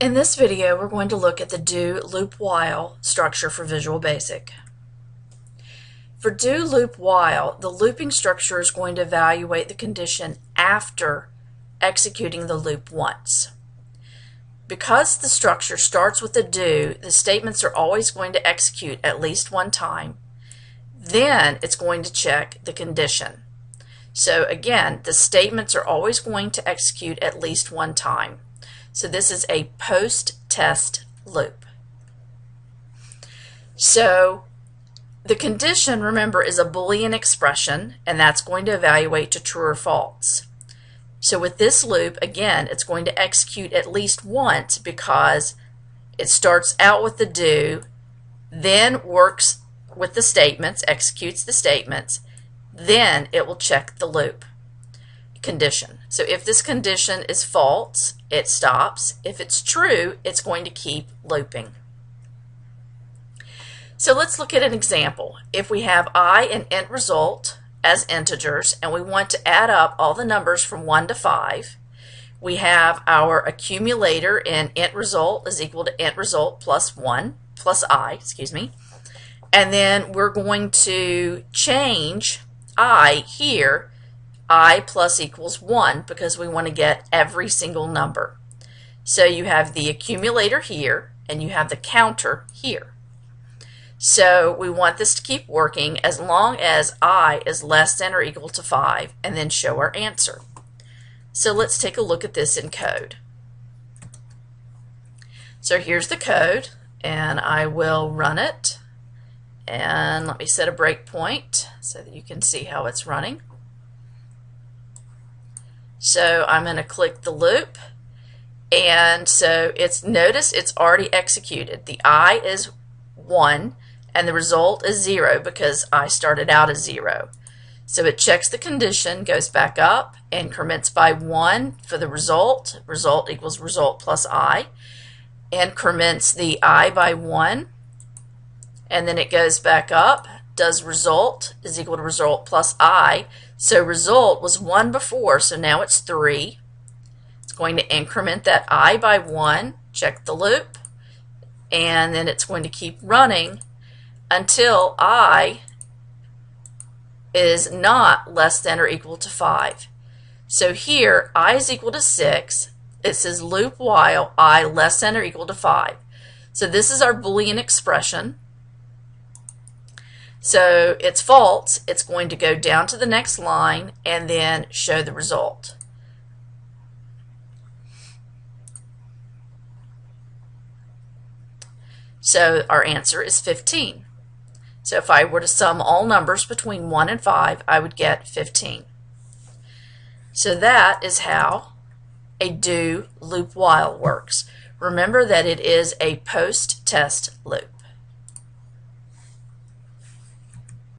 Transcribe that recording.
In this video, we're going to look at the do, loop, while structure for Visual Basic. For do, loop, while, the looping structure is going to evaluate the condition after executing the loop once. Because the structure starts with a do, the statements are always going to execute at least one time. Then it's going to check the condition. So again, the statements are always going to execute at least one time. So this is a post-test loop. So the condition, remember, is a Boolean expression, and that's going to evaluate to true or false. So with this loop, again, it's going to execute at least once because it starts out with the do, then works with the statements, executes the statements, then it will check the loop condition. So if this condition is false, it stops. If it's true, it's going to keep looping. So let's look at an example. If we have I and int result as integers and we want to add up all the numbers from 1 to 5, we have our accumulator in int result is equal to int result plus I, and then we're going to change I here, I plus equals 1, because we want to get every single number. So you have the accumulator here and you have the counter here. So we want this to keep working as long as I is less than or equal to 5, and then show our answer. So let's take a look at this in code. So here's the code, and I will run it. And let me set a breakpoint so that you can see how it's running. So I'm going to click the loop, and so notice it's already executed. The I is 1 and the result is 0 because I started out as 0. So it checks the condition, goes back up, increments by 1 for the result equals result plus I, increments the I by 1, and then it goes back up, does result is equal to result plus I. So result was 1 before, so now it's 3. It's going to increment that I by 1, check the loop, and then it's going to keep running until I is not less than or equal to 5. So here I is equal to 6. It says loop while I less than or equal to 5. So this is our Boolean expression. So it's false. It's going to go down to the next line and then show the result. So our answer is 15. So if I were to sum all numbers between 1 and 5, I would get 15. So that is how a do, loop, while works. Remember that it is a post-test loop.